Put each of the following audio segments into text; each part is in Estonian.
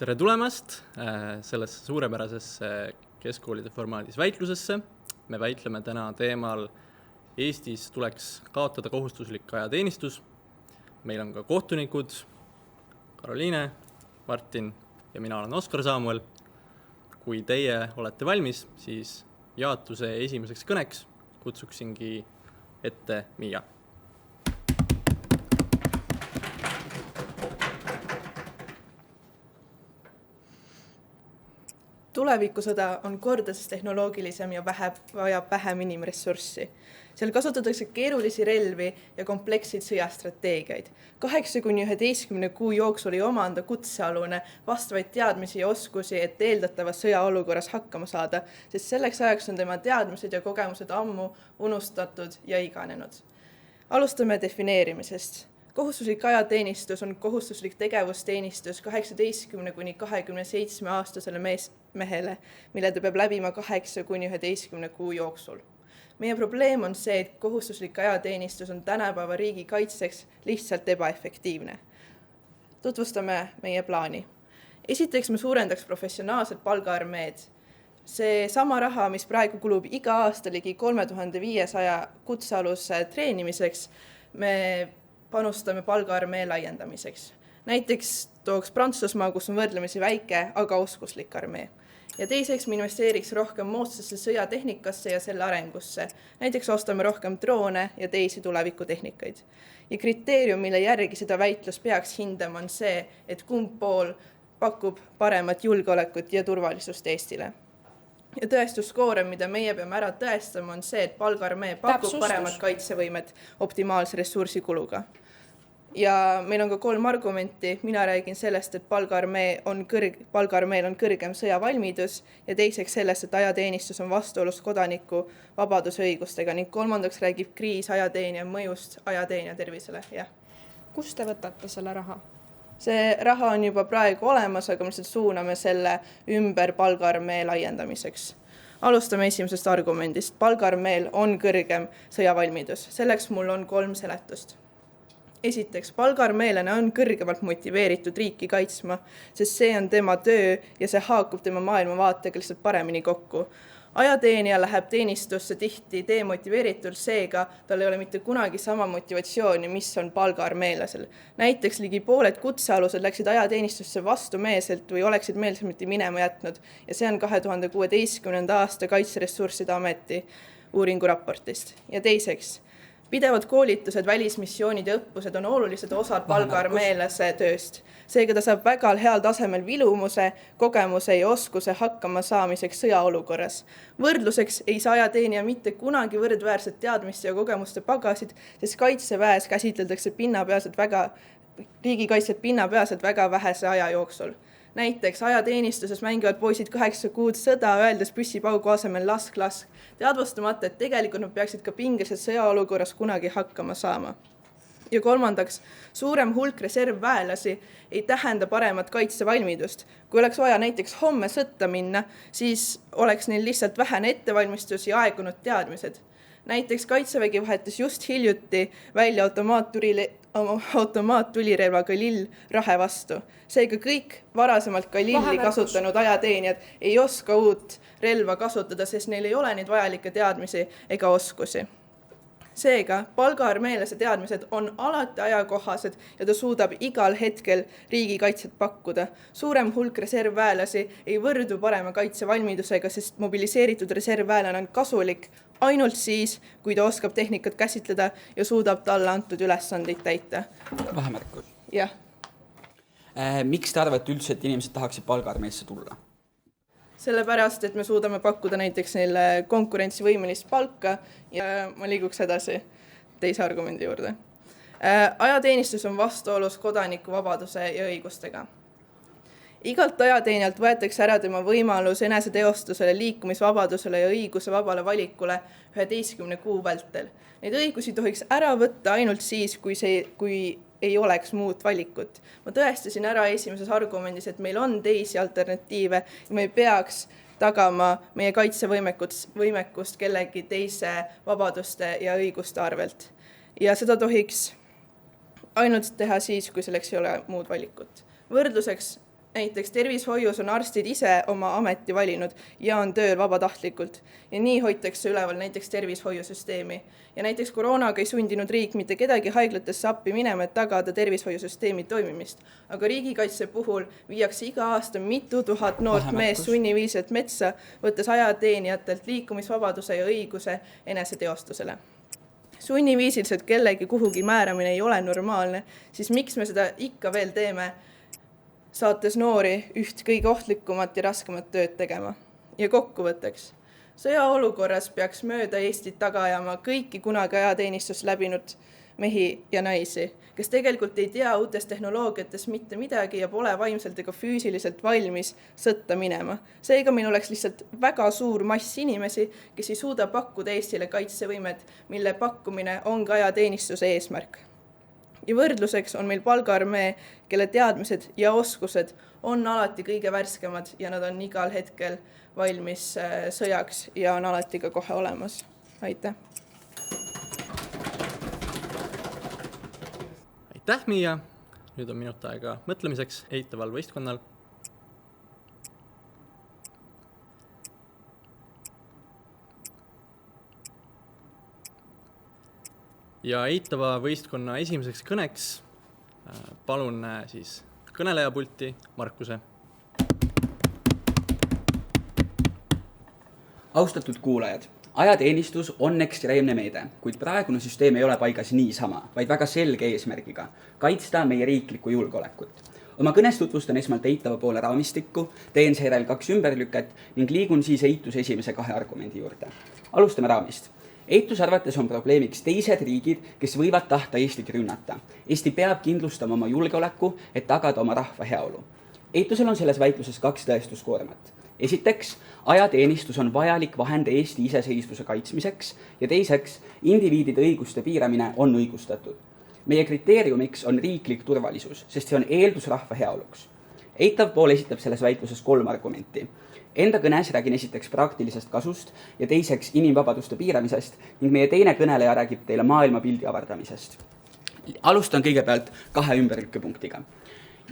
Tere tulemast sellesse suurepärasesse keskkoolide formaadis väitlusesse. Me väitleme täna teemal Eestis tuleks kaotada kohustuslik ajateenistus. Meil on ka kohtunikud Karoliine, Martin ja mina olen Oskar Saamuel. Kui teie olete valmis, siis jaatuse esimeseks kõneks kutsuksingi ette Miia. Tulevikusõda on kordades tehnoloogilisem ja vajab vähem inimressurssi. Seal kasutatakse keerulisi relvi ja kompleksseid sõjastrateegiaid. 8–11 kuu jooksul ei omanda kutsealune vastavaid teadmisi ja oskusi, et eeldatavas sõjaolukorras hakkama saada, sest selleks ajaks on tema teadmised ja kogemused ammu unustatud ja iganenud. Alustame defineerimisest. Kohustuslik ajateenistus on kohustuslik tegevusteenistus 18–27 aastasele mehele, mille ta peab läbima 8–11 kuu jooksul. Meie probleem on see, et kohustuslik ajateenistus on tänapäeva riigi kaitseks lihtsalt ebaefektiivne. Tutvustame meie plaani. Esiteks me suurendaks professionaalset palgaarmeed. See sama raha, mis praegu kulub iga aasta ligi 3500 kutsealuse treenimiseks, me panustame palgaarmee laiendamiseks. Näiteks tooks Prantsusmaa, kus on võrdlemisi väike, aga oskuslik armee. Ja teiseks me investeeriks rohkem moodsasse sõjatehnikasse ja selle arengusse. Näiteks ostame rohkem droone ja teisi tulevikutehnikaid. Ja kriteerium, mille järgi seda väitlus peaks hindama, on see, et kumb pool pakub paremat julgeolekut ja turvalisust Eestile. Ja tõestuskoorem, mida meie peame ära tõestama, on see, et palgaarmee pakub paremat kaitsevõimet optimaalse ressursikuluga. Ja meil on ka 3 argumenti. Mina räägin sellest, et palgaarmeel on kõrgem sõjavalmidus ja teiseks sellest, et ajateenistus on vastuolus kodaniku vabaduse õigustega ning kolmandaks räägib kriis ajateenija mõjust ajateenija tervisele. Ja. Kust te võtate selle raha? See raha on juba praegu olemas, aga me lihtsalt suuname selle ümber palgaarmee laiendamiseks. Alustame esimesest argumendist. Palgaarmeel on kõrgem sõjavalmidus. Selleks mul on 3 seletust. Esiteks, palgaarmeelane on kõrgemalt motiveeritud riiki kaitsma, sest see on tema töö ja see haakub tema maailmavaatega lihtsalt paremini kokku. Ajateenija läheb teenistusse tihti demotiveeritul, seega tal ei ole mitte kunagi sama motivatsiooni, mis on palgaarmeelasel. Näiteks ligi pooled kutsealused läksid ajateenistusse vastumeelselt või oleksid meelsemalt minema jätnud ja see on 2016. aasta Kaitseressursside Ameti uuringu raportist. Ja teiseks, pidevad koolitused, välismissioonid ja õppused on olulised osad palgaarmeelase tööst. Seega ta saab väga heal tasemel vilumuse, kogemuse ja oskuse hakkama saamiseks sõjaolukorras. Võrdluseks ei saa ajateenija mitte kunagi võrdväärset teadmiste ja kogemuste pagasid, sest kaitseväes käsitletakse riigikaitset pinnapealselt väga vähese aja jooksul. Näiteks ajateenistuses mängivad poisid 8 kuud sõda, öeldes püssipaugu asemel lask, teadvustamata, et tegelikult nad peaksid ka pingelises sõjaolukorras kunagi hakkama saama. Ja kolmandaks, suurem hulk reservväelasi ei tähenda paremat kaitsevalmidust. Kui oleks vaja näiteks homme sõtta minna, siis oleks neil lihtsalt vähene ettevalmistus ja aegunud teadmised. Näiteks kaitsevägi vahetas just hiljuti välja automaattulirelva Galil rahe vastu. Seega kõik varasemalt Galili kasutanud ajateenijad ei oska uut relva kasutada, sest neil ei ole neid vajalikke teadmisi ega oskusi. Seega palgaarmeelase teadmised on alati ajakohased ja ta suudab igal hetkel riigikaitset pakkuda. Suurem hulk reservväelasi ei võrdu parema kaitsevalmidusega, sest mobiliseeritud reservväelane on kasulik ainult siis, kui ta oskab tehnikat käsitleda ja suudab talle antud ülesandeid täita. Vahemärkus. Jah. Miks te arvate üldse, et inimesed tahaksid palgaarmeesse tulla? Sellepärast, et me suudame pakkuda näiteks neile konkurentsivõimelist palka ja ma liiguks edasi teise argumendi juurde. Ajateenistus on vastuolus kodaniku vabaduse ja õigustega. Igalt ajateenijalt võetakse ära tema võimalus eneseteostusele, liikumisvabadusele ja õiguse vabale valikule 11 kuu vältel. Neid õigusi tohiks ära võtta ainult siis, kui ei oleks muud valikut. Ma tõestasin ära esimeses argumendis, et meil on teisi alternatiive ja me ei peaks tagama meie kaitsevõimekust kellegi teise vabaduste ja õiguste arvelt. Ja seda tohiks ainult teha siis, kui selleks ei ole muud valikut. Võrdluseks näiteks tervishoius on arstid ise oma ameti valinud ja on tööl vabatahtlikult ja nii hoitakse üleval näiteks tervishoiusüsteemi. Ja näiteks koroonaga ei sundinud riik mitte kedagi haiglatesse appi minema, et tagada tervishoiusüsteemi toimimist. Aga riigikaitse puhul viiakse iga aasta mitu tuhat noort meest sunniviiselt metsa, võttes ajateenijatelt liikumisvabaduse ja õiguse eneseteostusele. Sunniviisiliselt kellegi kuhugi määramine ei ole normaalne, siis miks me seda ikka veel teeme, saates noori üht kõige ohtlikumat ja raskemat tööd tegema. Ja kokkuvõtteks, sõjaolukorras peaks mööda Eestit taga ajama kõiki kunagi ajateenistust läbinud mehi ja naisi, kes tegelikult ei tea uutest tehnoloogiatest mitte midagi ja pole vaimselt ega füüsiliselt valmis sõtta minema. Seega meil oleks lihtsalt väga suur mass inimesi, kes ei suuda pakkuda Eestile kaitsevõimet, mille pakkumine on ka ajateenistuse eesmärk. Ja võrdluseks on meil palgaarmee, kelle teadmised ja oskused on alati kõige värskemad ja nad on igal hetkel valmis sõjaks ja on alati ka kohe olemas. Aitäh! Aitäh, Miia! Nüüd on minut aega mõtlemiseks eitaval võistkonnal. Ja eitava võistkonna esimeseks kõneks palun siis kõnelejapulti Markuse. Austatud kuulajad, ajateenistus on ekstreemne meede, kuid praegune süsteem ei ole paigas niisama, vaid väga selge eesmärgiga kaitsta meie riiklikku julgeolekut. Oma kõnes tutvustan esmalt eitava poole raamistikku, teen seejärel 2 ümberlüket ning liigun siis eituse esimese 2 argumendi juurde. Alustame raamist. Eituse arvates on probleemiks teised riigid, kes võivad tahta Eestit rünnata. Eesti peab kindlustama oma julgeoleku, et tagada oma rahva heaolu. Eitusel on selles väitluses 2 tõestuskoormat. Esiteks, ajateenistus on vajalik vahend Eesti iseseisvuse kaitsmiseks ja teiseks, indiviidide õiguste piiramine on õigustatud. Meie kriteeriumiks on riiklik turvalisus, sest see on eeldus rahva heaoluks. Eitav pool esitab selles väitluses 3 argumenti. Enda kõnes räägin esiteks praktilisest kasust ja teiseks inimvabaduste piiramisest ning meie teine kõneleja räägib teile maailmapildi avardamisest. Alustan kõigepealt 2 ümberlükkepunktiga.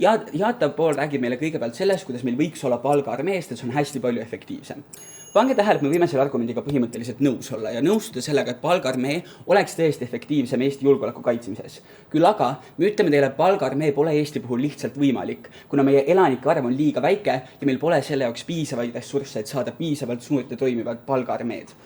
Jaatav pool räägib meile kõigepealt sellest, kuidas meil võiks olla palgaarmeest, et see on hästi palju efektiivsem. Pange tähele, et me võime selle argumendiga põhimõtteliselt nõus olla ja nõustuda sellega, et palgaarmee oleks tõesti efektiivsem Eesti julgeoleku kaitsmises. Küll aga me ütleme teile, et palgaarmee pole Eesti puhul lihtsalt võimalik, kuna meie elanike arv on liiga väike ja meil pole selle jaoks piisavaid ressursse, et saada piisavalt suurt ja toimivat palgaarmeed.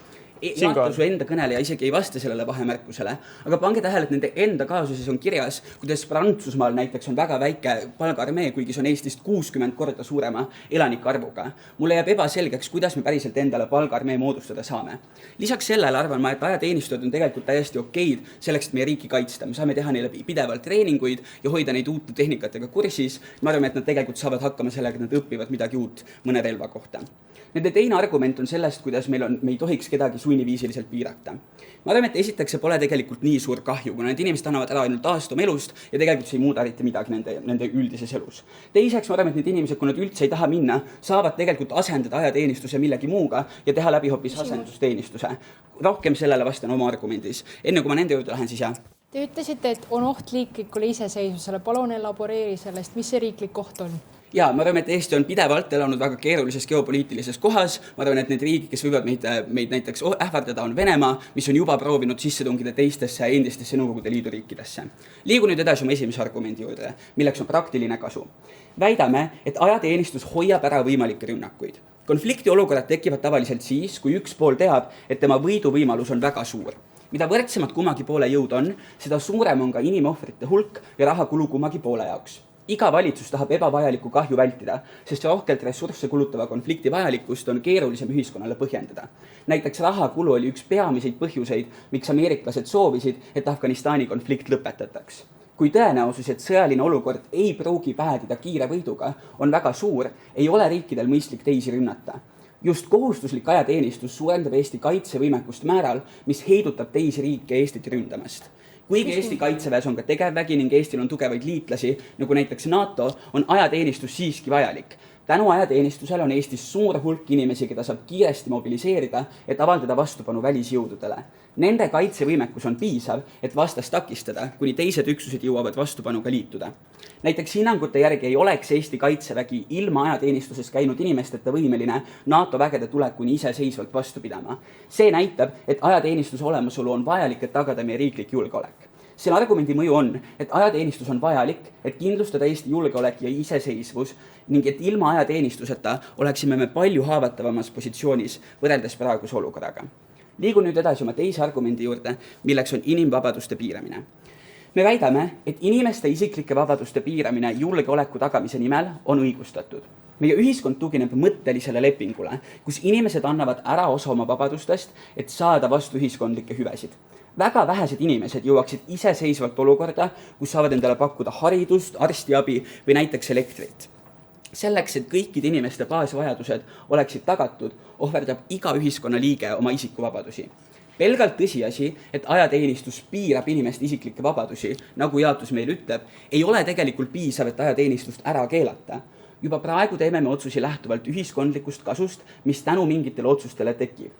Jaatav, su enda kõneleja isegi ei vasta sellele vahemärkusele, aga pange tähele, et nende enda kaasuses on kirjas, kuidas Prantsusmaal näiteks on väga väike palgaarmee, kuigi see on Eestist 60 korda suurema elanike arvuga. Mulle jääb ebaselgeks, kuidas me päriselt endale palgaarmee moodustada saame. Lisaks sellele arvan ma, et ajateenistujad on tegelikult täiesti okeid selleks, et meie riiki kaitsta. Me saame teha neile pidevalt treeninguid ja hoida neid uute tehnikatega kursis. Ma arvan, et nad tegelikult saavad hakkama sellega, et nad õpivad midagi uut mõne relva kohta. Nende teine argument on sellest, kuidas me ei tohiks kedagi sunniviisiliselt piirata. Ma arvan, et esiteks see pole tegelikult nii suur kahju, kuna need inimesed annavad ära ainult aastuma elust ja tegelikult see ei muuda eriti midagi nende üldises elus. Teiseks ma arvan, et need inimesed, kui nad üldse ei taha minna, saavad tegelikult asendada ajateenistuse millegi muuga ja teha läbi hoopis asendusteenistuse. Rohkem sellele vastan oma argumendis. Enne kui ma nende juurde lähen, siis jah. Te ütlesite, et on oht liiklikule iseseisvusele. Palun elaboreeri sellest, mis see riiklik oht on? Ja ma arvan, et Eesti on pidevalt elanud väga keerulises geopoliitilises kohas. Ma arvan, et need riigid, kes võivad meid näiteks ähvardada, on Venemaa, mis on juba proovinud sisse tungida teistesse endistesse Nõukogude Liidu riikidesse. Liigu nüüd edasi oma esimese argumendi juurde, milleks on praktiline kasu. Väidame, et ajateenistus hoiab ära võimalikke rünnakuid. Konfliktiolukorrad tekivad tavaliselt siis, kui üks pool teab, et tema võiduvõimalus on väga suur. Mida võrdsemad kummagi poole jõud on, seda suurem on ka inimohvrite hulk ja rahakulu kummagi poole jaoks. Iga valitsus tahab ebavajalikku kahju vältida, sest rohkelt ressursse kulutava konflikti vajalikkust on keerulisem ühiskonnale põhjendada. Näiteks rahakulu oli üks peamiseid põhjuseid, miks ameeriklased soovisid, et Afganistani konflikt lõpetataks. Kui tõenäosus, et sõjaline olukord ei pruugi päädida kiire võiduga, on väga suur, ei ole riikidel mõistlik teisi rünnata. Just kohustuslik ajateenistus suurendab Eesti kaitsevõimekust määral, mis heidutab teisi riike Eestit ründamast. Kuigi Eesti kaitseväes on ka tegevvägi ning Eestil on tugevaid liitlasi, nagu näiteks NATO, on ajateenistus siiski vajalik. Tänu ajateenistusele on Eestis suur hulk inimesi, keda saab kiiresti mobiliseerida, et avaldada vastupanu välisjõududele. Nende kaitsevõimekus on piisav, et vastast takistada, kuni teised üksused jõuavad vastupanuga liituda. Näiteks hinnangute järgi ei oleks Eesti kaitsevägi ilma ajateenistuses käinud inimesteta võimeline NATO vägede tulekuni iseseisvalt vastu pidama. See näitab, et ajateenistuse olemasolu on vajalik, et tagada meie riiklik julgeolek. Selle argumendi mõju on, et ajateenistus on vajalik, et kindlustada Eesti julgeolek ja iseseisvus ning et ilma ajateenistuseta oleksime me palju haavatavamas positsioonis võrreldes praeguse olukorraga. Liigun nüüd edasi oma teise argumendi juurde, milleks on inimvabaduste piiramine. Me väidame, et inimeste isiklike vabaduste piiramine julgeoleku tagamise nimel on õigustatud. Meie ühiskond tugineb mõttelisele lepingule, kus inimesed annavad ära osa oma vabadustest, et saada vastu ühiskondlikke hüvesid. Väga vähesed inimesed jõuaksid iseseisvalt olukorda, kus saavad endale pakkuda haridust, arstiabi või näiteks elektrit. Selleks, et kõikide inimeste baasvajadused oleksid tagatud, ohverdab iga ühiskonna liige oma isikuvabadusi. Pelgalt tõsiasi, et ajateenistus piirab inimeste isiklikke vabadusi, nagu jaotus meil ütleb, ei ole tegelikult piisav, et ajateenistust ära keelata. Juba praegu teeme me otsusi lähtuvalt ühiskondlikust kasust, mis tänu mingitele otsustele tekib.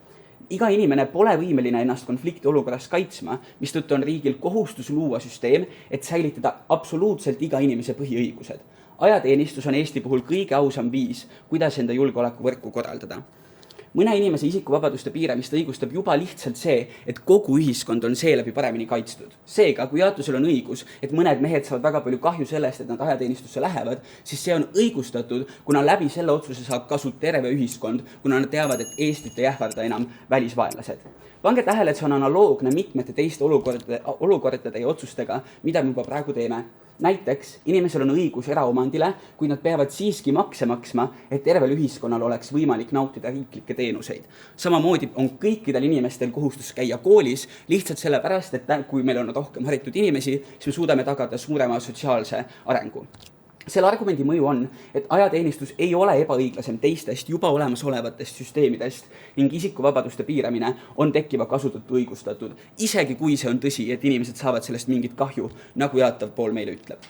Iga inimene pole võimeline ennast konflikti olukorras kaitsma, mistõttu on riigil kohustus luua süsteem, et säilitada absoluutselt iga inimese põhiõigused. Ajateenistus on Eesti puhul kõige ausam viis, kuidas enda julgeolekuvõrku korraldada. Mõne inimese isikuvabaduste piiramist õigustab juba lihtsalt see, et kogu ühiskond on seeläbi paremini kaitstud. Seega, kui jaotusel on õigus, et mõned mehed saavad väga palju kahju sellest, et nad ajateenistusse lähevad, siis see on õigustatud, kuna läbi selle otsuse saab kasu terve ühiskond, kuna nad teavad, et Eestit ei ähvarda enam välisvaenlased. Pange tähele, et see on analoogne mitmete teiste olukordade ja otsustega, mida me juba praegu teeme. Näiteks, inimesel on õigus eraomandile, kui nad peavad siiski makse maksma, et tervel ühiskonnal oleks võimalik nautida riiklikke teenuseid. Samamoodi on kõikidel inimestel kohustus käia koolis, lihtsalt sellepärast, et kui meil on rohkem haritud inimesi, siis me suudame tagada suurema sotsiaalse arengu. Selle argumendi mõju on, et ajateenistus ei ole ebaõiglasem teistest juba olemasolevatest süsteemidest ning isikuvabaduste piiramine on tekkiva kasu tõttu õigustatud, isegi kui see on tõsi, et inimesed saavad sellest mingit kahju, nagu jaatav pool meile ütleb.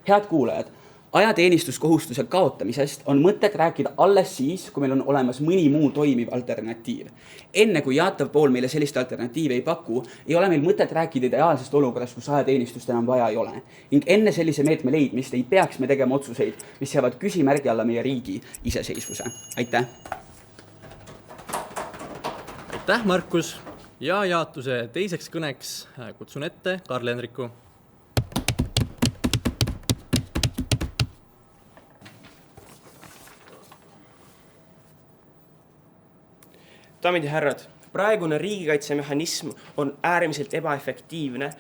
Head kuulajad, ajateenistuskohustuse kaotamisest on mõtet rääkida alles siis, kui meil on olemas mõni muu toimiv alternatiiv. Enne kui jaatav pool meile sellist alternatiivi ei paku, ei ole meil mõtet rääkida ideaalsest olukorrast, kus ajateenistust enam vaja ei ole. Ning enne sellise meetme leidmist ei peaks me tegema otsuseid, mis seavad küsimärgi alla meie riigi iseseisvuse. Aitäh! Aitäh, Markus! Ja jaatuse teiseks kõneks kutsun ette Karl Hendriku. Daamid ja härrad, praegune riigikaitsemehhanism on äärmiselt ebaefektiivne,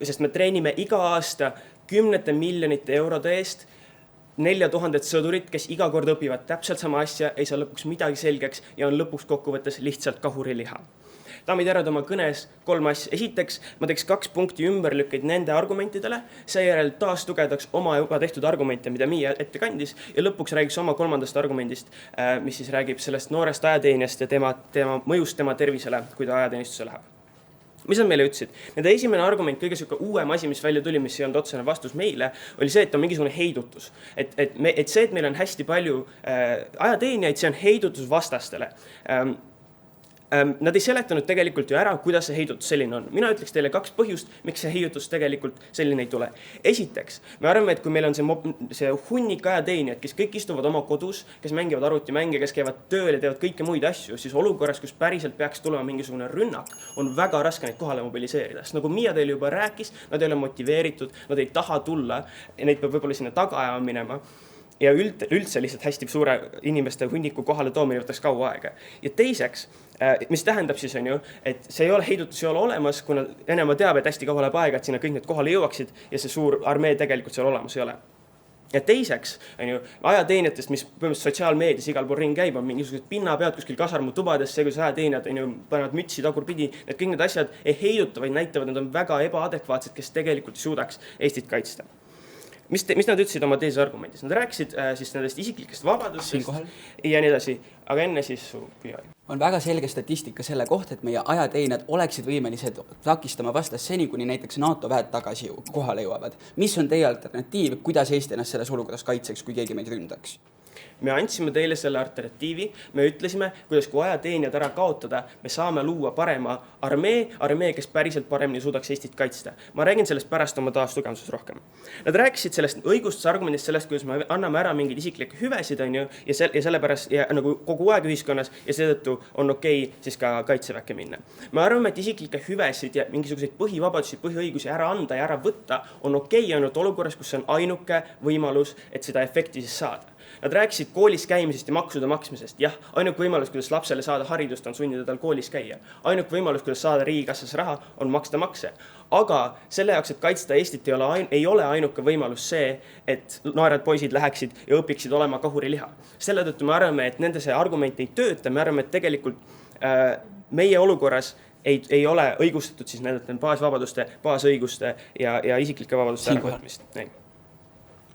sest me treenime iga aasta 10 miljonite eurode eest 4000 sõdurit, kes iga kord õpivad täpselt sama asja, ei saa lõpuks midagi selgeks ja on lõpuks kokkuvõttes lihtsalt kahuriliha. Daamid ja härrad, oma kõnes 3 asja. Esiteks, ma teeks 2 punkti ümberlükkeid nende argumentidele, seejärel taas tugevdaks oma juba tehtud argumente, mida Miia ette kandis, ja lõpuks räägiks oma 3. argumendist, mis siis räägib sellest noorest ajateenijast ja tema mõjust tema tervisele, kui ta ajateenistusse läheb. Mis nad meile ütlesid? Nende esimene argument, kõige selline uuem asi, mis välja tuli, mis ei olnud otsene vastus meile, oli see, et on mingisugune heidutus. Et see, et meil on hästi palju ajateenijaid, see on heidutus vastastele. Nad ei seletanud tegelikult ju ära, kuidas see heidutus selline on. Mina ütleks teile 2 põhjust, miks see heidutus tegelikult selline ei tule. Esiteks, me arvame, et kui meil on see hunnik ajateenijad, kes kõik istuvad oma kodus, kes mängivad arvutimänge, kes käivad tööl ja teevad kõike muid asju, siis olukorras, kus päriselt peaks tulema mingisugune rünnak, on väga raske neid kohale mobiliseerida. Sest nagu Miia teile juba rääkis, nad ei ole motiveeritud, nad ei taha tulla ja neid peab võib-olla sinna taga ajama minema. Ja üldse lihtsalt hästi suure inimeste hunniku kohale toomine võtaks kaua aega. Ja teiseks, mis tähendab siis on ju, et see ei ole heidutus ei ole olemas, kuna Venemaa teab, et hästi kaua läheb aega, et sinna kõik need kohale jõuaksid ja see suur armee tegelikult seal olemas ei ole. Ja teiseks, on ju, ajateenijatest, mis põhimõtteliselt sotsiaalmeedias igal pool ring käib, on mingisugused pinnapead kuskil kasarmutubades, see, kuidas ajateenijad on ju, panevad mütsi tagurpidi, need kõik need asjad ei heiduta, vaid näitavad, need on väga ebaadekvaatsed, kes tegelikult suudaks Eestit kaitsta. Mis nad ütlesid oma teises argumendis? Nad rääkisid siis nendest isiklikest vabadustest ja nii edasi, aga enne siis on väga selge statistika selle kohta, et meie ajateenijad oleksid võimelised takistama vastast seni, kuni näiteks NATO väed tagasi kohale jõuavad. Mis on teie alternatiiv, kuidas Eesti ennast selles olukorras kaitseks, kui keegi meid ründaks? Me andsime teile selle alternatiivi, me ütlesime, kuidas kui ajateenijad ära kaotada, me saame luua parema armee, kes päriselt paremini suudaks Eestit kaitsta. Ma räägin sellest pärast oma taastugevduses rohkem. Nad rääkisid sellest õigustusargumendist, sellest, kuidas me anname ära mingeid isiklikke hüvesid, on ju, ja sellepärast ja nagu kogu aeg ühiskonnas ja seetõttu on okei siis ka kaitseväkke minna. Me arvame, et isiklikke hüvesid ja mingisuguseid põhivabadusi, põhiõigusi ära anda ja ära võtta on okei ainult olukorras, kus see on ainuke võimalus, et seda efekti siis saada. Nad rääkisid koolis käimisest ja maksude maksmisest. Jah, ainuke võimalus, kuidas lapsele saada haridust, on sundida tal koolis käia. Ainuke võimalus, kuidas saada riigikassasse raha, on maksta makse. Aga selle jaoks, et kaitsta Eestit, ei ole ainuke võimalus see, et noorad poisid läheksid ja õpiksid olema kahuriliha. Selle tõttu me arvame, et nende see argument ei tööta. Me arvame, et tegelikult meie olukorras ei ole õigustatud siis nende baasvabaduste, baasõiguste ja isiklike vabaduste äravõtmist.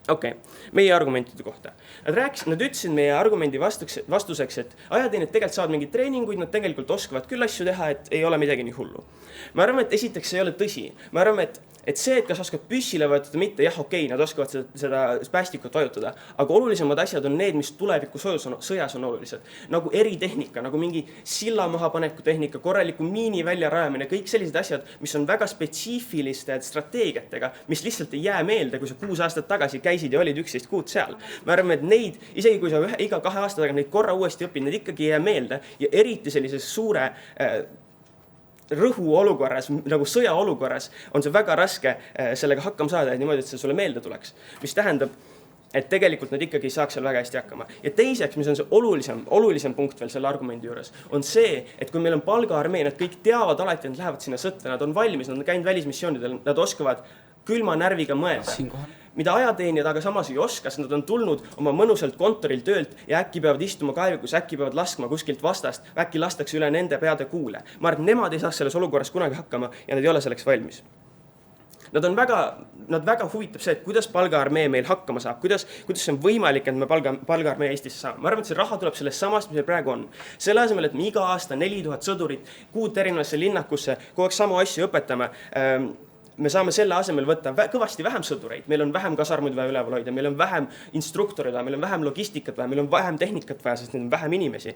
Okei, meie argumentide kohta. Nad ütlesid meie argumendi vastuseks, et ajateenijad tegelikult saavad mingeid treeninguid, nad tegelikult oskavad küll asju teha, et ei ole midagi nii hullu. Me arvame, et esiteks see ei ole tõsi. Me arvame, et see, et kas oskavad püssile vajutada mitte, jah, okei, nad oskavad seda päästikut vajutada, aga olulisemad asjad on need, mis tuleviku sõjas on olulised. Nagu eritehnika, nagu mingi silla mahapaneku tehnika, korraliku miini väljarajamine, kõik sellised asjad, mis on väga spetsiifiliste strateegiatega, mis lihtsalt ei jää meelde, kui sa 6 aastat tagasi käisid ja olid 11 kuud seal. Me arvame, et neid, isegi kui sa iga 2 aasta taga neid korra uuesti õpid, need ikkagi ei jää meelde ja eriti sellises suure rõhu olukorras, nagu sõja olukorras, on see väga raske sellega hakkama saada, et niimoodi, et see sulle meelde tuleks. Mis tähendab, et tegelikult nad ikkagi saaks seal väga hästi hakkama. Ja teiseks, mis on see olulisem punkt veel selle argumendi juures, on see, et kui meil on palgaarmee, nad kõik teavad alati, nad lähevad sinna sõtta, nad on valmis, nad on käinud välismissioonidel, nad oskavad külma närviga mõelda. Mida ajateenijad aga samas ei oska, sest nad on tulnud oma mõnusalt kontoril töölt ja äkki peavad istuma kaevikus, äkki peavad laskma kuskilt vastast, äkki lastakse üle nende peade kuule. Ma arvan, et nemad ei saa selles olukorras kunagi hakkama ja nad ei ole selleks valmis. Nad väga huvitab see, et kuidas palgaarmee meil hakkama saab, kuidas see on võimalik, et me palgaarmee Eestisse saame. Ma arvan, et see raha tuleb sellest samast, mis meil praegu on. Selle asemel, et me iga aasta 4000 sõdurit 6 erinevasse linnakusse kogu aeg samu asju õpetame, me saame selle asemel võtta kõvasti vähem sõdureid, meil on vähem kasarmuid vaja üleval hoida, meil on vähem instruktoreid vaja, meil on vähem logistikat vaja, meil on vähem tehnikat vaja, sest meil on vähem inimesi.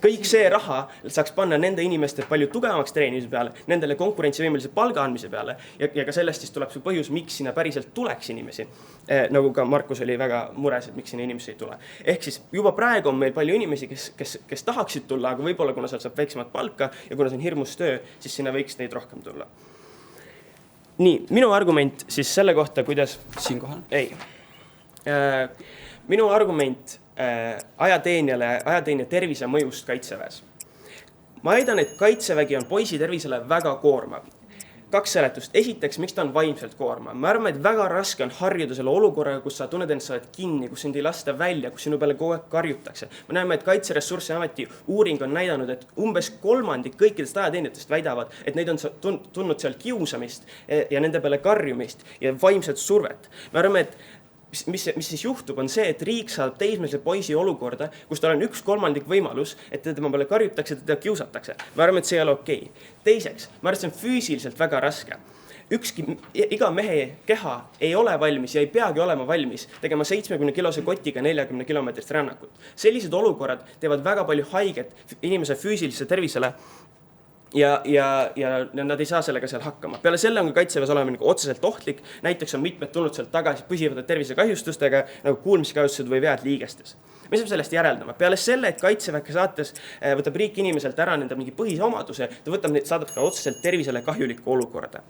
Kõik see raha saaks panna nende inimeste palju tugevamaks treenimise peale, nendele konkurentsivõimelise palga andmise peale ja ka sellest siis tuleb see põhjus, miks sinna päriselt tuleks inimesi. Nagu ka Markus oli väga mures, et miks sinna inimesi ei tule. Ehk siis juba praegu on meil palju inimesi, kes tahaksid tulla, aga võib-olla kuna seal saab väiksemat palka ja kuna see on hirmus töö, siis sinna võiks neid rohkem tulla. Nii, minu argument siis selle kohta, kuidas... Siinkohal? Ei. Minu argument ajateenija tervise mõjust kaitseväes. Ma väidan, et kaitsevägi on poisi tervisele väga koormav. 2 seletust. Esiteks, miks ta on vaimselt koormav? Ma arvan, et väga raske on harjuda selle olukorraga, kus sa tunned end, sa oled kinni, kus sind ei lasta välja, kus sinu peale kogu aeg karjutakse. Me näeme, et Kaitseressursside Ameti uuring on näidanud, et umbes 1/3 kõikidest ajateenijatest väidavad, et neid on tundnud seal kiusamist ja nende peale karjumist ja vaimset survet. Me arvame, et mis siis juhtub, on see, et riik saab teismelise poisi olukorda, kus tal on 1/3 võimalus, et tema peale karjutakse, teda kiusatakse. Ma arvan, et see ei ole okei. Teiseks, ma arvan, et see on füüsiliselt väga raske. Iga mehe keha ei ole valmis ja ei peagi olema valmis tegema 70-kilose kotiga 40 kilomeetrist rännakut. Sellised olukorrad teevad väga palju haiget inimese füüsilise tervisele ja nad ei saa sellega seal hakkama. Peale selle on ka kaitseväes olema otseselt ohtlik. Näiteks on mitmed tulnud sealt tagasi püsivate tervisekahjustustega, nagu kuulmiskahjustused või vead liigestes. Me saab sellest järeldama. Peale selle, et kaitseväkke saates võtab riik inimeselt ära nende mingi põhise omaduse, ta saadab ka otseselt tervisele kahjulikku olukorda.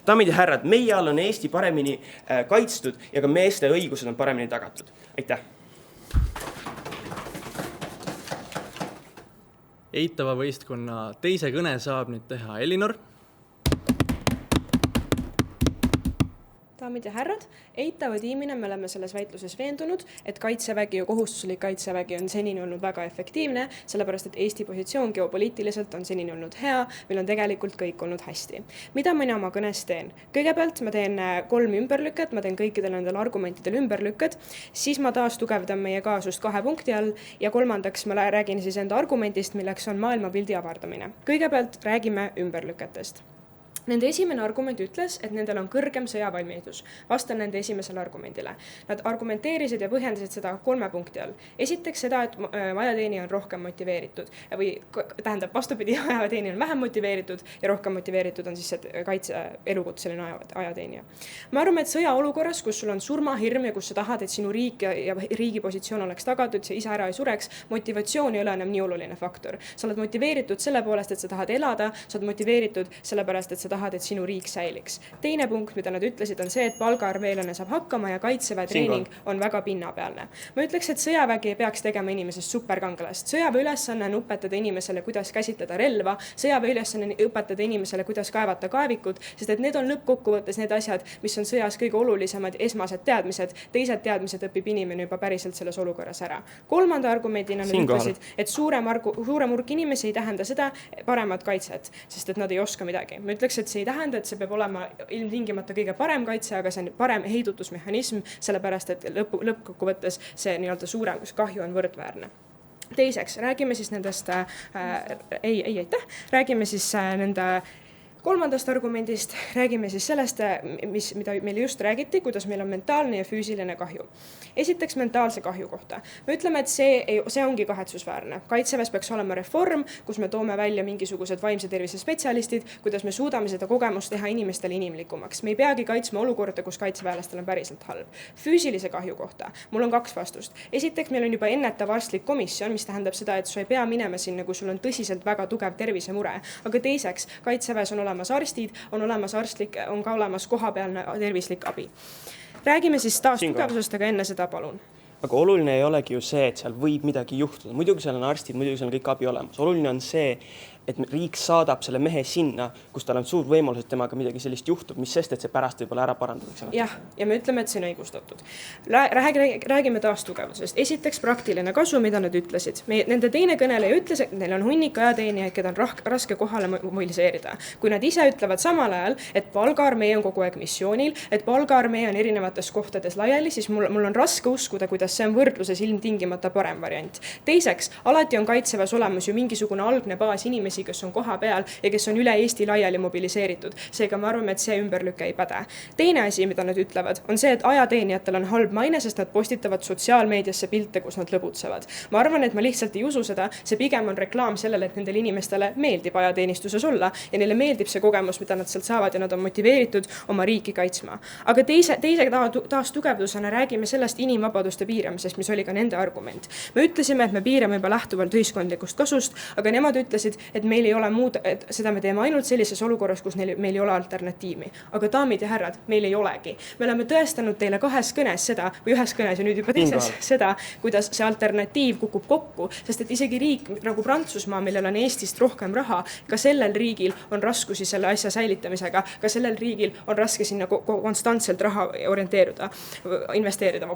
Daamid ja härrad, meie all on Eesti paremini kaitstud ja ka meeste õigused on paremini tagatud. Aitäh! Eitava võistkonna teise kõne saab nüüd teha Elinor. Daamid ja härrad, Eitava tiimina me oleme selles väitluses veendunud, et kaitsevägi ja kohustuslik kaitsevägi on senini olnud väga efektiivne, sellepärast et Eesti positsioon geopoliitiliselt on senini olnud hea, meil on tegelikult kõik olnud hästi. Mida mina oma kõnes teen? Kõigepealt ma teen 3 ümberlükket, ma teen kõikidel nendel argumentidel ümberlükket, siis ma taas tugevdan meie kaasust 2 punkti all ja kolmandaks ma räägin siis enda argumentist, milleks on maailmapildi avardamine. Kõigepealt räägime ümberlüketest. Nende esimene argument ütles, et nendel on kõrgem sõjavalmidus. Vastan nende esimesele argumendile. Nad argumenteerisid ja põhjendasid seda 3 punkti all. Esiteks seda, et ajateenija on rohkem motiveeritud või tähendab vastupidi, ajateenija on vähem motiveeritud ja rohkem motiveeritud on siis see kaitse elukutseline ajateenija. Ma arvan, et sõjaolukorras, kus sul on surmahirm ja kus sa tahad, et sinu riik ja riigi positsioon oleks tagatud, see ise ära ei sureks, motivatsioon ei ole enam nii oluline faktor. Sa oled motiveeritud selle poolest, et sa tahad elada, sa oled motiveeritud sellepärast, et sa tahad, et sinu riik säiliks. Teine punkt, mida nad ütlesid, on see, et palgaarmeelane saab hakkama ja kaitseväe treening on väga pinnapealne. Ma ütleks, et sõjavägi ei peaks tegema inimesest superkangelast. Sõjaväe ülesanne on õpetada inimesele, kuidas käsitleda relva, sõjaväe ülesanne on õpetada inimesele, kuidas kaevata kaevikud, sest et need on lõppkokkuvõttes need asjad, mis on sõjas kõige olulisemad esmased teadmised. Teised teadmised õpib inimene juba päriselt selles olukorras ära. 3. argumendina nad ütlesid, et suurem hulk inimesi ei tähenda seda paremat kaitset, sest et nad ei oska midagi. Ma ütleks, et see ei tähenda, et see peab olema ilmtingimata kõige parem kaitse, aga see on parem heidutusmehhanism, sellepärast et lõppkokkuvõttes see nii-öelda suurem kahju on võrdväärne. Teiseks, räägime siis nendest, räägime siis nende 3. argumendist, räägime siis sellest, mida meile just räägiti, kuidas meil on mentaalne ja füüsiline kahju. Esiteks mentaalse kahju kohta. Me ütleme, et see ongi kahetsusväärne. Kaitseväes peaks olema reform, kus me toome välja mingisugused vaimse tervise spetsialistid, kuidas me suudame seda kogemust teha inimestele inimlikumaks. Me ei peagi kaitsma olukorda, kus kaitseväelastel on päriselt halb. Füüsilise kahju kohta. Mul on 2 vastust. Esiteks, meil on juba ennetav arstlik komisjon, mis tähendab seda, et sa ei pea minema sinna, kui sul on tõsiselt väga tugev tervisemure. Aga teiseks, kaitseväes on olemas arstid, on ka olemas kohapealne tervislik abi. Räägime siis taas tugevusest, aga enne seda palun. Aga oluline ei olegi ju see, et seal võib midagi juhtuda. Muidugi seal on arstid, muidugi seal on kõik abi olemas. Oluline on see, et riik saadab selle mehe sinna, kus tal on suur võimalus, et temaga midagi sellist juhtub, mis sest, et see pärast võib-olla ära parandatakse. Jah, ja me ütleme, et see on õigustatud. Räägime taas tugevusest. Esiteks praktiline kasu, mida nad ütlesid. Nende teine kõneleja ütles, et neil on hunnik ajateenijaid, keda on raske kohale mobiliseerida. Kui nad ise ütlevad samal ajal, et palgaarmee on kogu aeg missioonil, et palgaarmee on erinevates kohtades laiali, siis mul on raske uskuda, kuidas see on võrdluses ilmtingimata parem variant. Teiseks, alati on kaitseväes olemas ju mingisugune algne baas inimesi, kes on koha peal ja kes on üle Eesti laiali mobiliseeritud. Seega me arvame, et see ümberlüke ei päde. Teine asi, mida nad ütlevad, on see, et ajateenijatel on halb maine, sest nad postitavad sotsiaalmeediasse pilte, kus nad lõbutsevad. Ma arvan, et ma lihtsalt ei usu seda. See pigem on reklaam sellele, et nendele inimestele meeldib ajateenistuses olla ja neile meeldib see kogemus, mida nad sealt saavad ja nad on motiveeritud oma riiki kaitsma. Aga teise taas tugevdusena räägime sellest inimvabaduste piiramisest, mis oli ka nende argument. Me ütlesime, et me piirame juba lähtuvalt ühiskondlikust kasust, aga nemad ütlesid, et meil ei ole muud, et seda me teeme ainult sellises olukorras, kus meil ei ole alternatiivi. Aga daamid ja härrad, meil ei olegi. Me oleme tõestanud teile 2 kõnes seda, või 1 kõnes ja nüüd juba teises seda, kuidas see alternatiiv kukub kokku, sest et isegi riik nagu Prantsusmaa, millel on Eestist rohkem raha, ka sellel riigil on raskusi selle asja säilitamisega, ka sellel riigil on raske sinna konstantselt raha investeerida.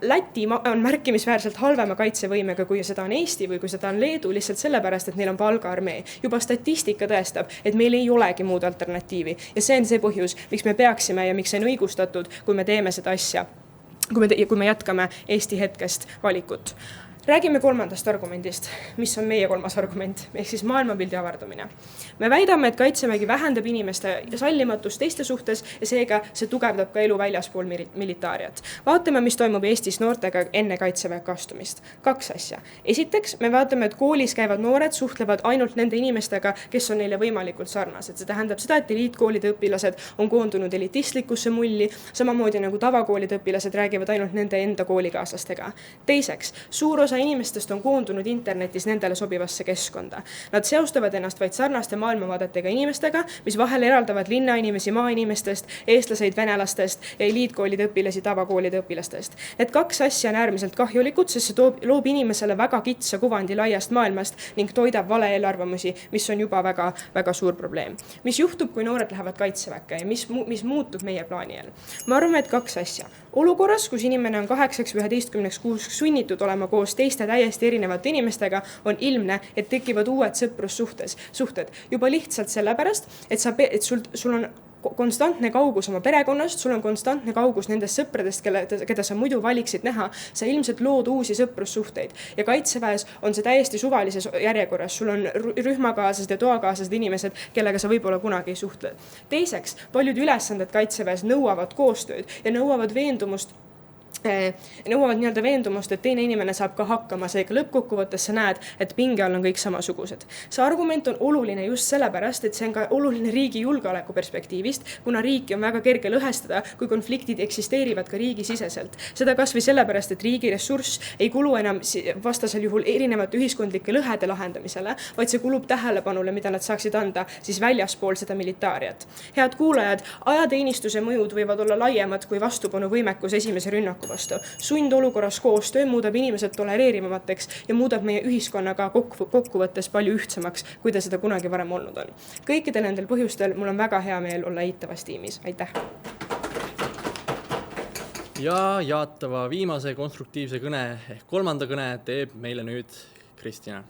Läti on märkimisväärselt halvema kaitsevõimega, kui seda on Eesti või kui seda on Leedu, lihtsalt sellepärast, et neil on palgaarmee. Juba statistika tõestab, et meil ei olegi muud alternatiivi ja see on see põhjus, miks me peaksime ja miks see on õigustatud, kui me teeme seda asja, kui me jätkame Eesti hetkest valikut. Räägime 3. argumendist, mis on meie 3. argument, ehk siis maailmapildi avardamine. Me väidame, et kaitsevägi vähendab inimeste sallimatust teiste suhtes ja seega see tugevdab ka elu väljaspool militaariat. Vaatame, mis toimub Eestis noortega enne kaitseväkke astumist. 2 asja. Esiteks, me vaatame, et koolis käivad noored suhtlevad ainult nende inimestega, kes on neile võimalikult sarnased. See tähendab seda, et eliitkoolide õpilased on koondunud elitistlikusse mulli, samamoodi nagu tavakoolide õpilased räägivad ainult nende enda koolikaaslastega. Teiseks, suur osa inimestest on koondunud internetis nendele sobivasse keskkonda. Nad seostavad ennast vaid sarnaste maailmavaadetega inimestega, mis vahel eraldavad linnainimesi maainimestest, eestlaseid venelastest ja eliitkoolide õpilasi tavakoolide õpilastest. Need 2 asja on äärmiselt kahjulikud, sest see loob inimesele väga kitsa kuvandi laiast maailmast ning toidab vale eelarvamusi, mis on juba väga, väga suur probleem. Mis juhtub, kui noored lähevad kaitseväkke ja mis muutub meie plaani all? Ma arvan, et 2 asja. Olukorras, kus inimene on 8 või 11 kuuks sunnitud olema koos teiste täiesti erinevate inimestega, on ilmne, et tekivad uued sõprussuhted. Juba lihtsalt sellepärast, et sul on konstantne kaugus oma perekonnast, sul on konstantne kaugus nendest sõpradest, keda sa muidu valiksid näha, sa ilmselt lood uusi sõprussuhteid ja kaitseväes on see täiesti suvalises järjekorras, sul on rühmakaaslased ja toakaaslased inimesed, kellega sa võib-olla kunagi ei suhtle. Teiseks, paljud ülesanded kaitseväes nõuavad koostööd ja nõuavad veendumust, et teine inimene saab ka hakkama, seega lõppkokkuvõttes sa näed, et pinge all on kõik samasugused. See argument on oluline just sellepärast, et see on ka oluline riigi julgeoleku perspektiivist, kuna riiki on väga kerge lõhestada, kui konfliktid eksisteerivad ka riigisiseselt. Seda kas või sellepärast, et riigi ressurss ei kulu enam vastasel juhul erinevate ühiskondlike lõhede lahendamisele, vaid see kulub tähelepanule, mida nad saaksid anda siis väljaspool seda militaariat. Head kuulajad, ajateenistuse mõjud võivad olla laiemad kui vastupanuvõimekus esimese rünnaku vastu. Sundolukorras koostöö muudab inimesed tolereerivamateks ja muudab meie ühiskonnaga kokkuvõttes palju ühtsemaks, kui ta seda kunagi varem olnud on. Kõikidel nendel põhjustel mul on väga hea meel olla Eitavas tiimis. Aitäh! Ja jaatava viimase konstruktiivse kõne ehk kolmanda kõne teeb meile nüüd Kristina.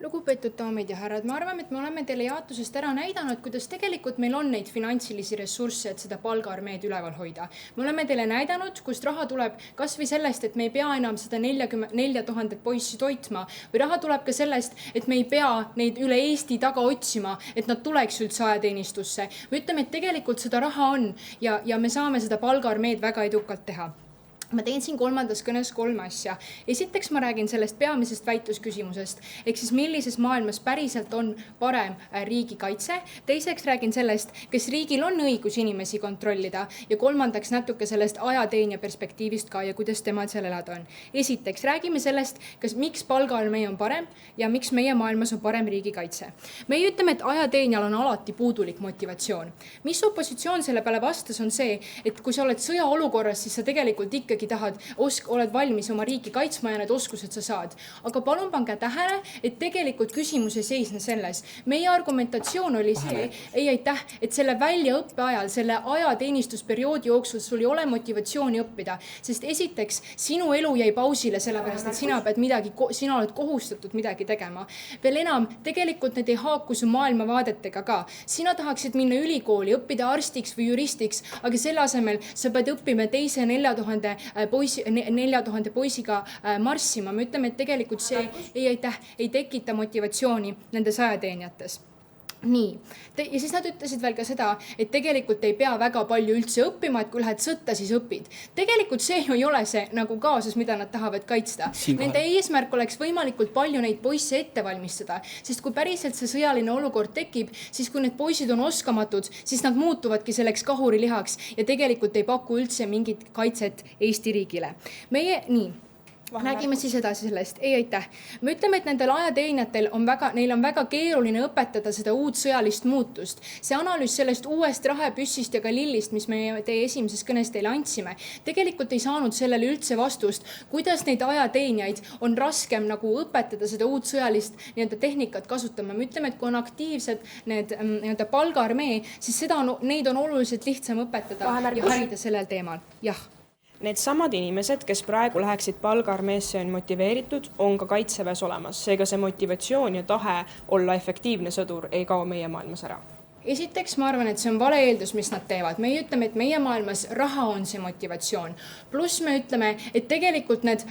Lugupeetud daamid ja härrad, me arvame, et me oleme teile jaotusest ära näidanud, kuidas tegelikult meil on neid finantsilisi ressursse, et seda palgaarmeed üleval hoida. Me oleme teile näidanud, kust raha tuleb kas või sellest, et me ei pea enam 144 000 poissi toitma või raha tuleb ka sellest, et me ei pea neid üle Eesti taga otsima, et nad tuleks üldse ajateenistusse. Me ütleme, et tegelikult seda raha on ja me saame seda palgaarmeed väga edukalt teha. Ma teen siin kolmandas kõnes 3 asja. Esiteks ma räägin sellest peamisest väitlusküsimusest, ehk siis millises maailmas päriselt on parem riigikaitse. Teiseks räägin sellest, kes riigil on õigus inimesi kontrollida ja kolmandaks natuke sellest ajateenija perspektiivist ka ja kuidas temad seal elada on. Esiteks räägime sellest, miks palgaarmee on parem ja miks meie maailmas on parem riigikaitse. Meie ütleme, et ajateenijal on alati puudulik motivatsioon. Mis opositsioon selle peale vastas on see, et kui sa oled sõjaolukorras, siis sa tegelikult oled valmis oma riiki kaitsma ja need oskused sa saad. Aga palun pange tähele, et tegelikult küsimus ei seisne selles. Meie argumentatsioon oli see, et selle väljaõppe ajal, selle ajateenistusperioodi jooksul sul ei ole motivatsiooni õppida, sest esiteks sinu elu jäi pausile sellepärast, et sina oled kohustatud midagi tegema. Veel enam, tegelikult need ei haaku su maailmavaadetega ka. Sina tahaksid minna ülikooli, õppida arstiks või juristiks, aga selle asemel sa pead õppima teise 4000 poisiga marssima. Me ütleme, et tegelikult see ei tekita motivatsiooni nendes ajateenijates. Nii. Ja siis nad ütlesid veel ka seda, et tegelikult ei pea väga palju üldse õppima, et kui lähed sõtta, siis õpid. Tegelikult see ei ole see nagu kaasus, mida nad tahavad kaitsta. Nende eesmärk oleks võimalikult palju neid poisse ette valmistada, sest kui päriselt see sõjaline olukord tekib, siis kui need poisid on oskamatud, siis nad muutuvadki selleks kahurilihaks ja tegelikult ei paku üldse mingit kaitset Eesti riigile. Räägime siis edasi sellest. Aitäh. Me ütleme, et nendel ajateenijatel neil on väga keeruline õpetada seda uut sõjalist muutust. See analüüs sellest uuest rahepüssist ja ka lillist, mis me teie esimeses kõnes teile andsime, tegelikult ei saanud sellele üldse vastust, kuidas neid ajateenijaid on raskem nagu õpetada seda uut sõjalist tehnikat kasutama. Me ütleme, et kui on aktiivsed need palgaarmee, siis neid on oluliselt lihtsam õpetada ja harida sellel teemal. Jah. Need samad inimesed, kes praegu läheksid palgaarmeesse on motiveeritud, on ka kaitseväes olemas. Seega see motivatsioon ja tahe olla efektiivne sõdur ei kao meie maailmas ära. Esiteks ma arvan, et see on vale eeldus, mis nad teevad. Meie ütleme, et meie maailmas raha on see motivatsioon. Pluss me ütleme, et tegelikult need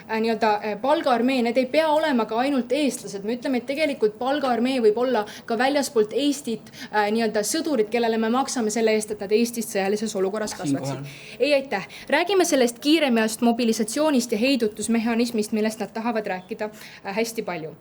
palgaarmee, need ei pea olema ka ainult eestlased. Me ütleme, et tegelikult palgaarmee võib olla ka väljaspoolt Eestit sõdurid, kellele me maksame selle eest, et nad Eestist sõjalises olukorras kasvaksid. Aitäh. Räägime sellest kiiremast mobilisatsioonist ja heidutusmehhanismist, millest nad tahavad rääkida hästi palju.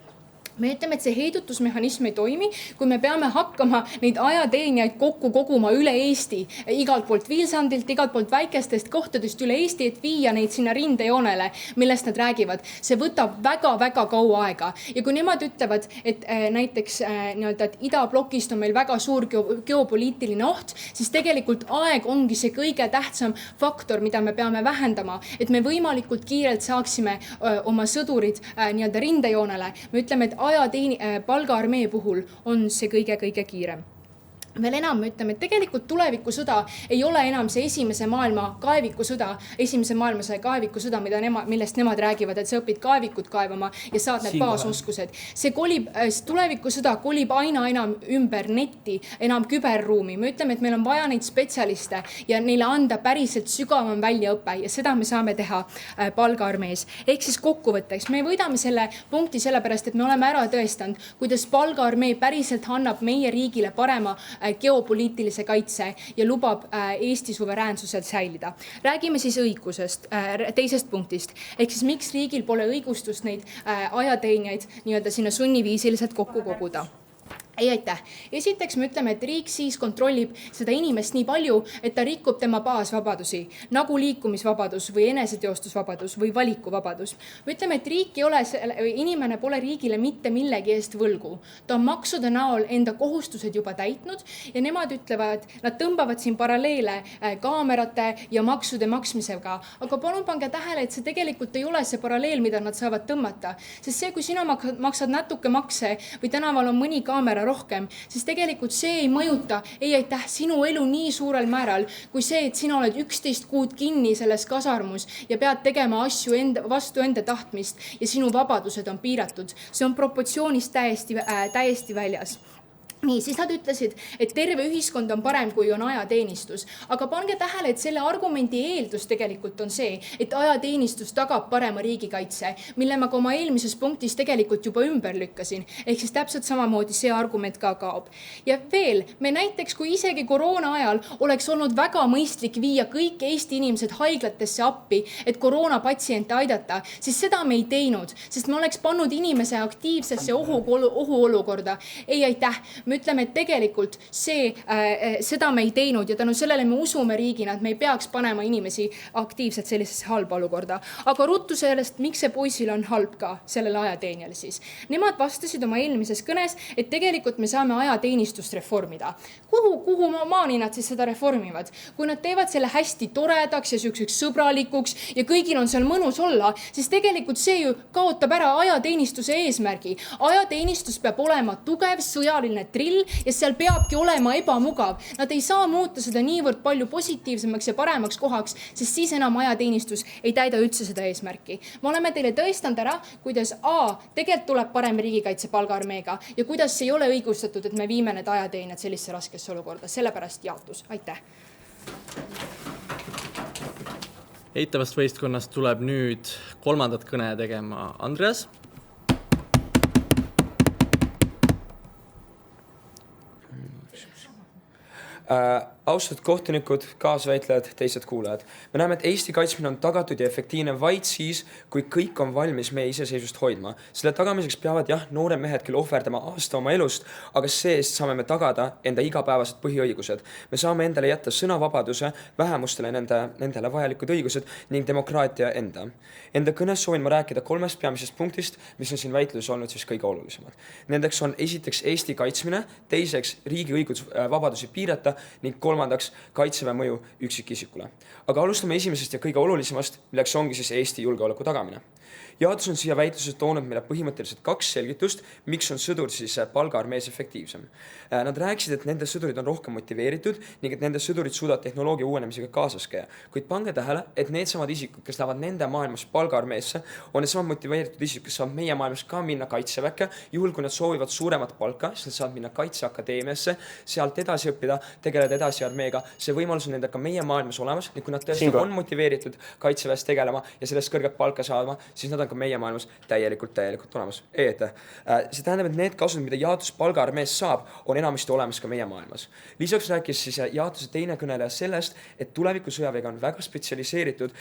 Me ütleme, et see heidutusmehhanism ei toimi, kui me peame hakkama neid ajateenijaid kokku koguma üle Eesti, igalt poolt Vilsandilt, igalt poolt väikestest kohtadest üle Eesti, et viia neid sinna rindejoonele, millest nad räägivad. See võtab väga-väga kaua aega. Ja kui nemad ütlevad, et näiteks et idablokist on meil väga suur geopoliitiline oht, siis tegelikult aeg ongi see kõige tähtsam faktor, mida me peame vähendama, et me võimalikult kiirelt saaksime oma sõdurid rindejoonele. Me ütleme, et palgaarmee puhul on see kõige kiirem. veel enam me ütleme, et tegelikult tulevikusõda ei ole enam see esimese maailmasõja kaevikusõda, millest nemad räägivad, et sa õpid kaevikut kaevama ja saad need baasoskused. See tulevikusõda kolib aina enam ümber netti, enam küberruumi. Me ütleme, et meil on vaja neid spetsialiste ja neile anda päriselt sügavam väljaõpe ja seda me saame teha palgaarmees. Ehk siis kokkuvõtteks, me võidame selle punkti sellepärast, et me oleme ära tõestanud, kuidas palgaarmee päriselt annab meie riigile parema geopoliitilise kaitse ja lubab Eesti suveräänsuselt säilida. Räägime siis õigusest, teisest punktist. Ehk siis miks riigil pole õigustust neid ajateenijaid nii-öelda sinna sunniviisiliselt kokku koguda? Ei, aitäh. Esiteks me ütleme, et riik siis kontrollib seda inimest nii palju, et ta rikub tema baasvabadusi, nagu liikumisvabadus või eneseteostusvabadus või valikuvabadus. Me ütleme, et inimene pole riigile mitte millegi eest võlgu. Ta on maksude näol enda kohustused juba täitnud ja nemad ütlevad, nad tõmbavad siin paralleele kaamerate ja maksude maksmisega. Aga palun pange tähele, et see tegelikult ei ole see paralleel, mida nad saavad tõmmata. Sest see, kui sina maksad natuke makse või tänaval on mõni kaamera rohkem, siis tegelikult see ei mõjuta, sinu elu nii suurel määral, kui see, et sina oled 11 kuud kinni selles kasarmus ja pead tegema asju vastu enda tahtmist ja sinu vabadused on piiratud. See on proportsioonist täiesti väljas. Nii, siis nad ütlesid, et terve ühiskond on parem, kui on ajateenistus. Aga pange tähele, et selle argumendi eeldus tegelikult on see, et ajateenistus tagab parema riigikaitse, mille ma ka oma eelmises punktis tegelikult juba ümber lükkasin. Ehk siis täpselt samamoodi see argument ka kaob. Ja veel, me näiteks, kui isegi koroona ajal oleks olnud väga mõistlik viia kõik Eesti inimesed haiglatesse appi, et koroonapatsiente aidata, siis seda me ei teinud, sest me oleks pannud inimese aktiivsesse ohuolukorda. Ei, aitäh. Me ütleme, et tegelikult seda me ei teinud ja tänu sellele me usume riigina, et me ei peaks panema inimesi aktiivselt sellisesse halba olukorda. Aga ruttu sellest, miks see poisil on halb ka sellele ajateenijale siis. Nemad vastasid oma eelmises kõnes, et tegelikult me saame ajateenistust reformida. Kuhu maani nad siis seda reformivad? Kui nad teevad selle hästi toredaks ja selliseks sõbralikuks ja kõigil on seal mõnus olla, siis tegelikult see ju kaotab ära ajateenistuse eesmärgi. Ajateenistus peab olema tugev sõjaline ja seal peabki olema ebamugav. Nad ei saa muuta seda niivõrd palju positiivsemaks ja paremaks kohaks, sest siis enam ajateenistus ei täida üldse seda eesmärki. Me oleme teile tõestanud ära, kuidas tegelikult tuleb parem riigikaitse palgaarmeega ja kuidas see ei ole õigustatud, et me viime need ajateenijad sellisse raskesse olukorda. Sellepärast jaotus. Aitäh! Eitavast võistkonnast tuleb nüüd kolmandat kõne tegema Andreas. Austatud kohtunikud, kaasväitlejad, teised kuulajad. Me näeme, et Eesti kaitsmine on tagatud ja efektiivne vaid siis, kui kõik on valmis meie iseseisvust hoidma. Selle tagamiseks peavad noore mehed küll ohverdama aasta oma elust, aga see-eest saame me tagada enda igapäevased põhiõigused. Me saame endale jätta sõnavabaduse, vähemustele nendele vajalikud õigused ning demokraatia enda. Enda kõnes soovin ma rääkida 3 peamisest punktist, mis on siin väitluses olnud siis kõige olulisemad. Nendeks on esiteks Eesti kaitsmine, teiseks riigi õigus vabadusi piirata ning kolmandaks kaitseväe mõju üksikisikule. Aga alustame esimesest ja kõige olulisemast, milleks ongi siis Eesti julgeoleku tagamine. Jaotus on siia väitluses toonud meile põhimõtteliselt 2 selgitust, miks on sõdur siis palgaarmees efektiivsem. Nad rääkisid, et nende sõdurid on rohkem motiveeritud ning et nende sõdurid suudavad tehnoloogia uuenemisega kaasas käia. Kuid pange tähele, et need samad isikud, kes lähevad nende maailmas palgaarmeesse, on need samad motiveeritud isikud, kes saavad meie maailmas ka minna kaitseväkke, juhul kui nad soovivad suuremat palka, siis nad saavad minna kaitseakadeemiasse, sealt edasi õppida, tegeleda edasi armeega. See võimalus on nendel ka meie maailmas olemas, ning kui nad tõesti on motiveeritud kaitseväes tegelema ja sellest kõrget palka saama, siis nad on ka meie maailmas täielikult olemas. See tähendab, et need kasud, mida Jaotus palgaarmees saab, on enamasti olemas ka meie maailmas. Lisaks rääkis siis Jaotuse teine kõneleja sellest, et tuleviku sõjaväega on väga spetsialiseeritud,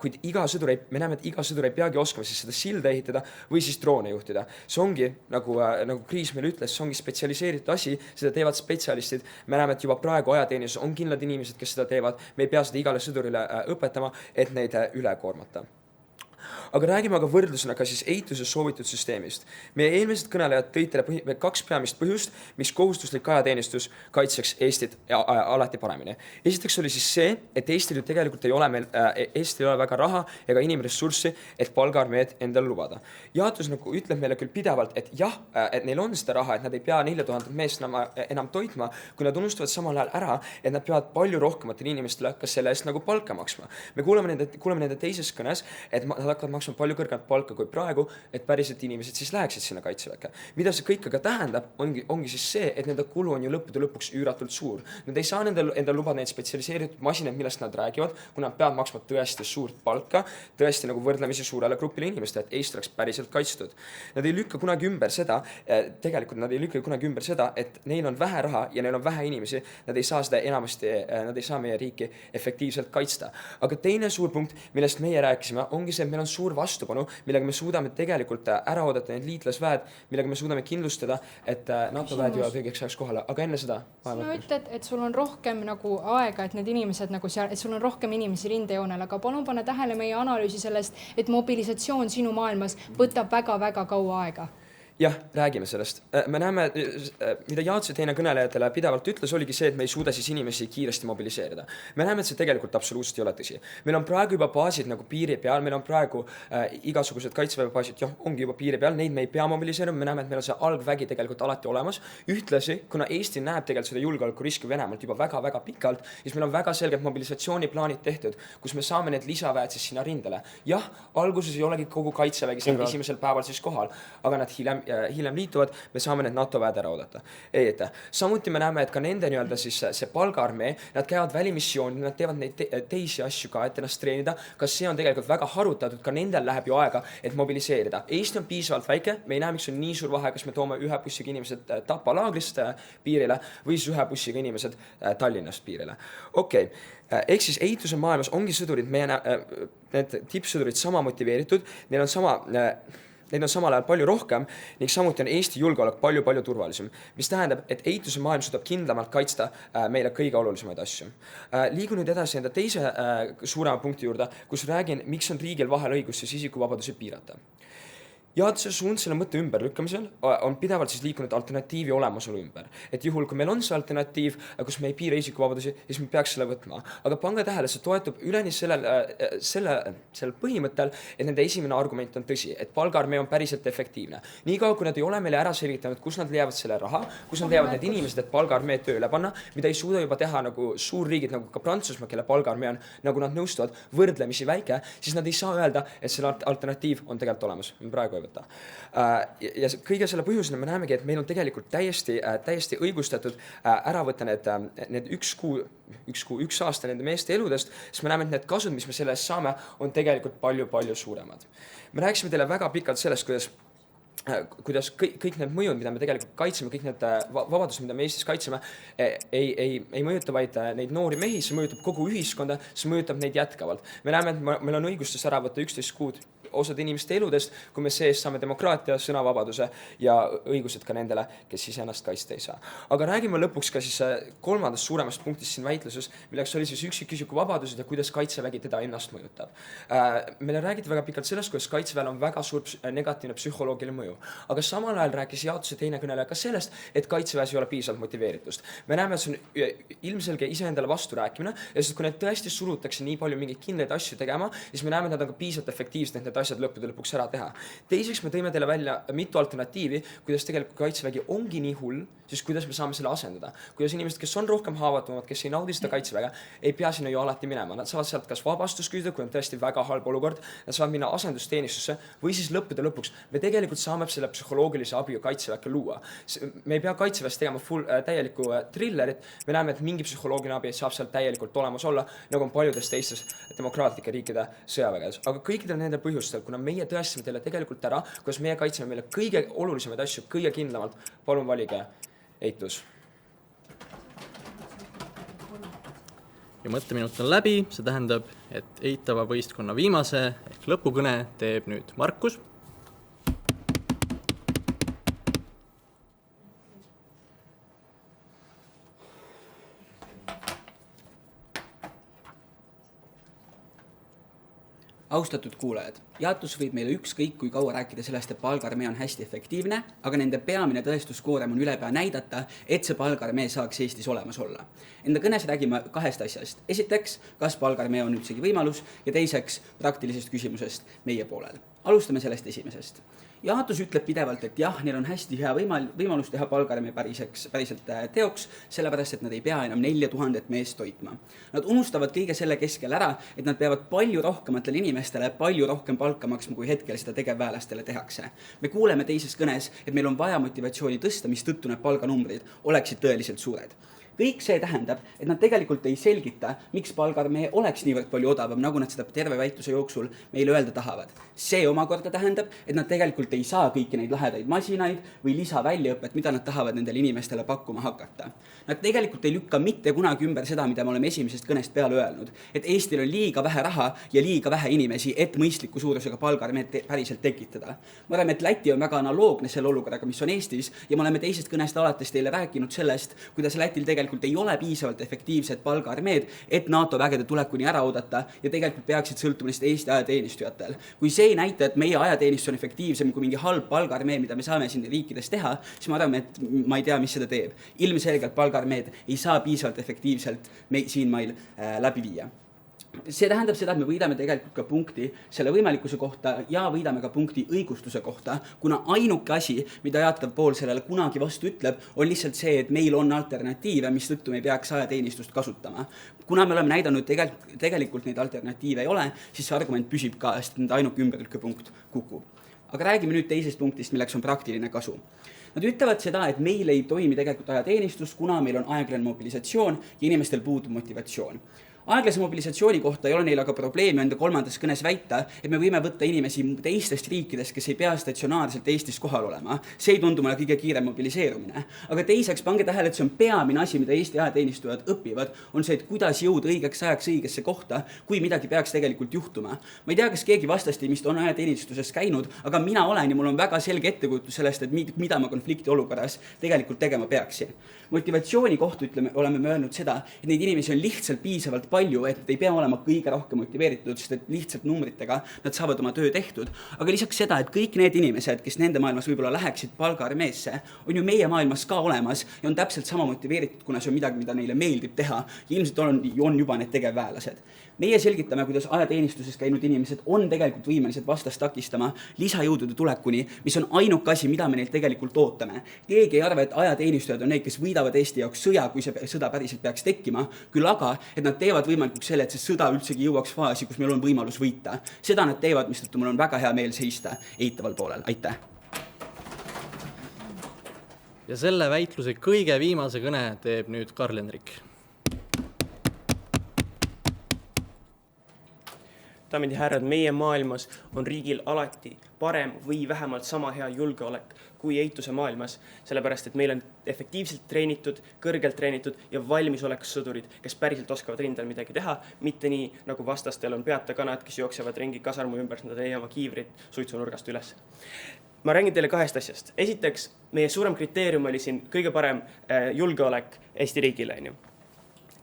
kuid me näeme, et iga sõdur ei peagi oskama siis seda silda ehitada või siis droone juhtida. See ongi, nagu Kriis meil ütles, see ongi spetsialiseeritud asi, seda teevad spetsialistid. Me näeme, et juba praegu ajateenisus on kindlad inimesed, kes seda teevad. Me ei pea seda igale sõdurile õpetama, et neid üle koormata. aga räägime aga võrdlusena ka siis eituses soovitud süsteemist. Meie eelmised kõnelejad tõid teile 2 peamist põhjust, miks kohustuslik ajateenistus kaitseks Eestit alati paremini. Esiteks oli siis see, et Eestil ju tegelikult ei ole väga raha ega inimressurssi, et palgaarmeed endale lubada. Jaotus nagu ütleb meile küll pidevalt, et jah, et neil on seda raha, et nad ei pea 4000 meest enam toitma, kui nad unustavad samal ajal ära, et nad peavad palju rohkematele inimestele ka selle eest nagu palka maksma. Me kuuleme nende teises kõnes, et nad hakkavad maksma palju kõrgemat palka kui praegu, et päriselt inimesed siis läheksid sinna kaitseväkke. Mida see kõik aga tähendab, ongi siis see, et nende kulu on ju lõppude lõpuks üüratult suur. Nad ei saa endale lubada neid spetsialiseeritud masinaid, millest nad räägivad, kui nad peavad maksma tõesti suurt palka, tõesti nagu võrdlemisi suurele grupile inimestele, et Eesti oleks päriselt kaitstud. Nad ei lükka kunagi ümber seda, et neil on vähe raha ja neil on vähe inimesi, nad ei saa seda enamasti, nad ei saa meie riiki efektiivselt kaitsta. Aga teine suur punkt, millest meie rääkisime, ongi see, et meil on suur vastupanu, millega me suudame tegelikult ära oodata need liitlasväed, millega me suudame kindlustada, et NATO väed jõuavad õigeks ajaks kohale. Aga enne seda... Sa ütled, et sul on rohkem nagu aega, et need inimesed nagu seal, et sul on rohkem inimesi rindejoonel, aga palun pane tähele meie analüüsi sellest, et mobilisatsioon sinu maailmas võtab väga-väga kaua aega. Jah, räägime sellest. Me näeme, mida Jaatse teine kõnelejatele pidevalt ütles, oligi see, et me ei suuda siis inimesi kiiresti mobiliseerida. Me näeme, et see tegelikult absoluutselt ei ole tõsi. Meil on praegu juba baasid nagu piiri peal, meil on praegu igasugused kaitseväebaasid, ongi juba piiri peal, neid me ei pea mobiliseerima, me näeme, et meil on see algvägi tegelikult alati olemas. Ühtlasi, kuna Eesti näeb tegelikult seda julgeolekuriski Venemaalt juba väga-väga pikalt, siis meil on väga selged mobilisatsiooniplaanid tehtud, kus me saame need lisaväed siis sinna rindele. Jah, alguses ei olegi kogu kaitsevägi esimesel päeval siis kohal, aga nad hiljem liituvad, me saame need NATO väed ära oodata. Samuti me näeme, et ka nende nii-öelda siis see palgaarmee, nad käivad välimissioonid, nad teevad neid teisi asju ka, et ennast treenida. Kas see on tegelikult väga harutatud, ka nendel läheb ju aega, et mobiliseerida. Eesti on piisavalt väike, me ei näe, miks on nii suur vahe, kas me toome ühe bussiga inimesed Tapa laagrist piirile või siis ühe bussiga inimesed Tallinnast piirile. Okei. Ehk siis ehituse maailmas ongi sõdurid, need tippsõdurid sama motiveeritud, neil on samal ajal palju rohkem ning samuti on Eesti julgeolek palju turvalisem, mis tähendab, et ehituse maailm suudab kindlamalt kaitsta meile kõige olulisemaid asju. Liigun nüüd edasi enda teise suurema punkti juurde, kus räägin, miks on riigil vahel õigus siis isikuvabadusi piirata. Jaatuse suund selle mõtte ümberlükkamisel on pidevalt siis liikunud alternatiivi olemasolu ümber. Et juhul, kui meil on see alternatiiv, kus me ei piira isikuvabadusi, siis me peaks selle võtma. Aga pange tähele, see toetub üleni sellel põhimõttel, et nende esimene argument on tõsi, et palgaarmee on päriselt efektiivne. Niikaua, kui nad ei ole meile ära selgitanud, kus nad leiavad selle raha, kus nad leiavad need inimesed, et palgaarmee tööle panna, mida ei suuda juba teha nagu suurriigid, nagu ka Prantsusmaa, kelle palgaarmee on, nagu nad nõustuvad, võrdlemisi väike, siis nad ei saa öelda, et selle alternatiiv on tegelikult olemas. Praegu võtta. Ja kõige selle põhjusena me näemegi, et meil on tegelikult täiesti õigustatud ära võtta need üks aasta nende meeste eludest, sest me näeme, et need kasud, mis me selle eest saame, on tegelikult palju suuremad. Me rääkisime teile väga pikalt sellest, kuidas kõik need mõjud, mida me tegelikult kaitseme, kõik need vabadused, mida me Eestis kaitseme, ei mõjuta vaid neid noori mehi, see mõjutab kogu ühiskonda, see mõjutab neid jätkavalt. Me näeme, et meil on õigustus ära võtta 11 kuud osad inimeste eludest, kui me sees saame demokraatia, sõnavabaduse ja õigused ka nendele, kes siis ennast kaitsta ei saa. Aga räägime lõpuks ka siis kolmandast suuremast punktist siin väitluses, milleks oli siis üksikisiku vabadused ja kuidas kaitsevägi teda ennast mõjutab. Meile räägiti väga pikalt sellest, kuidas kaitseväel on väga suur negatiivne psühholoogiline mõju. Aga samal ajal rääkis Jaatuse teine kõneleja ka sellest, et kaitseväes ei ole piisavalt motiveeritust. Me näeme, et see on ilmselge iseendale vastu rääkimine, ja sest kui need tõesti surutakse nii palju mingeid kindlaid asju tegema, siis me näeme, et nad on ka piisavalt efektiivsed, et need asjad lõppude lõpuks ära teha. Teiseks me tõime teile välja mitu alternatiivi, kuidas tegelikult kaitsevägi ongi nii hull, siis kuidas me saame selle asendada. Kuidas inimesed, kes on rohkem haavatavamad, kes ei naudi seda kaitseväga, ei pea sinna ju alati minema. Nad saavad sealt kas vabastust küsida, kui on tõesti väga halb olukord, nad saavad minna asendusteenistusse või siis lõppude lõpuks me tegelikult saame selle psühholoogilise abi kaitseväkke luua. Me ei pea kaitseväest tegema täielikku trillerit, me näeme, et mingi psühholoogiline abi saab sealt täielikult olemas olla, nagu on paljudes teistes demokraatlike riikide sõjavägedes. Aga kõikidel nendel põhjustel, kuna meie tõestame teile tegelikult ära, kuidas meie kaitseme meile kõige olulisemaid asju kõige kindlamalt, palun valige eitus. Ja mõtteminut on läbi, see tähendab, et eitava võistkonna viimase ehk lõpukõne teeb nüüd Markus. Austatud kuulajad, jaotus võib meile ükskõik kui kaua rääkida sellest, et palgaarmee on hästi efektiivne, aga nende peamine tõestuskoorem on ülepea näidata, et see palgaarmee saaks Eestis olemas olla. Enda kõnes räägime 2 asjast. Esiteks, kas palgaarmee on üldsegi võimalus ja teiseks praktilisest küsimusest meie poolel. Alustame sellest esimesest. Jaotus ütleb pidevalt, et jah, neil on hästi hea võimalus teha palgaarmee päriselt teoks, sellepärast, et nad ei pea enam 4000 meest toitma. Nad unustavad kõige selle keskel ära, et nad peavad palju rohkematele inimestele palju rohkem palka maksma, kui hetkel seda tegevväelastele tehakse. Me kuuleme teises kõnes, et meil on vaja motivatsiooni tõsta, mis tõttu need palganumbrid oleksid tõeliselt suured. Kõik see tähendab, et nad tegelikult ei selgita, miks palgaarmee oleks niivõrd palju odavam, nagu nad seda terve väitluse jooksul meile öelda tahavad. See omakorda tähendab, et nad tegelikult ei saa kõiki neid lahedaid masinaid või lisaväljaõpet, mida nad tahavad nendele inimestele pakkuma hakata. Nad tegelikult ei lükka mitte kunagi ümber seda, mida me oleme esimesest kõnest peale öelnud, et Eestil on liiga vähe raha ja liiga vähe inimesi, et mõistliku suurusega palgaarmeed päriselt tekitada. Me arvame, et Läti on väga analoogne selle olukorraga, mis on Eestis ja me oleme teisest kõnest alates teile rääkinud sellest, kuidas Lätil tegelikult ei ole piisavalt efektiivsed palgaarmeed, et NATO vägede tulekuni ära oodata ja tegelikult peaksid sõltuma Eesti ajateenistujatel. Kui see ei näita, et meie ajateenistus on efektiivsem kui mingi halb palgaarmee, mida me saame siin riikides teha, siis ma arvan, et ma ei tea, mis seda teeb. Ilmselgelt palgaarmeed ei saa piisavalt efektiivselt siin meil läbi viia. See tähendab seda, et me võidame tegelikult ka punkti selle võimalikkuse kohta ja võidame ka punkti õigustuse kohta, kuna ainuke asi, mida jaatav pool sellele kunagi vastu ütleb, on lihtsalt see, et meil on alternatiive, mis tõttu me ei peaks ajateenistust kasutama. Kuna me oleme näidanud tegelikult neid alternatiive ei ole, siis see argument püsib ka, sest nende ainuke ümberlükkepunkt kukub. Aga räägime nüüd teisest punktist, milleks on praktiline kasu. Nad ütlevad seda, et meil ei toimi tegelikult ajateenistus, kuna meil on aeglane mobilisatsioon ja inimestel puudub motivatsioon. Aeglase mobilisatsiooni kohta ei ole neil aga probleemi enda 3. kõnes väita, et me võime võtta inimesi teistest riikidest, kes ei pea statsionaarselt Eestis kohal olema. See ei tundu mulle kõige kiirem mobiliseerumine. Aga teiseks, pange tähele, et see on peamine asi, mida Eesti ajateenistujad õpivad, on see, et kuidas jõuda õigeks ajaks õigesse kohta, kui midagi peaks tegelikult juhtuma. Ma ei tea, kas keegi vastastiimist on ajateenistuses käinud, aga mina olen ja mul on väga selge ettekujutus sellest, et mida ma konflikti olukorras tegelikult tegema peaksin. Motivatsiooni kohta oleme me öelnud seda, et neid inimesi on lihtsalt piisavalt palju, et ei pea olema kõige rohkem motiveeritud, sest et lihtsalt numbritega nad saavad oma töö tehtud. Aga lisaks seda, et kõik need inimesed, kes nende maailmas võib-olla läheksid palgaarmeesse, on ju meie maailmas ka olemas ja on täpselt sama motiveeritud, kuna see on midagi, mida neile meeldib teha. Ja ilmselt on juba need tegevväelased. Meie selgitame, kuidas ajateenistuses käinud inimesed on tegelikult võimelised vastast takistama lisajõudude tulekuni, mis on ainuke asi, mida me neilt tegelikult ootame. Keegi ei arva, et ajateenistujad on need, kes võidavad Eesti jaoks sõja, kui see sõda päriselt peaks tekkima, küll aga, et nad teevad võimalikuks selle, et see sõda üldsegi jõuaks faasi, kus meil on võimalus võita. Seda nad teevad, mistõttu mul on väga hea meel seista eitaval poolel. Aitäh! Ja selle väitluse kõige viimase kõne teeb nüüd Karl-Henrik. Daamid ja härrad, meie maailmas on riigil alati parem või vähemalt sama hea julgeolek kui eituse maailmas, sellepärast et meil on efektiivselt treenitud, kõrgelt treenitud ja valmisolekus sõdurid, kes päriselt oskavad rindel midagi teha, mitte nii nagu vastastel on peatakanad, kes jooksevad ringi kasarmu ümber, nad ei oma kiivrit suitsunurgast üles. Ma räägin teile 2 asjast. Esiteks, meie suurem kriteerium oli siin kõige parem julgeolek Eesti riigile.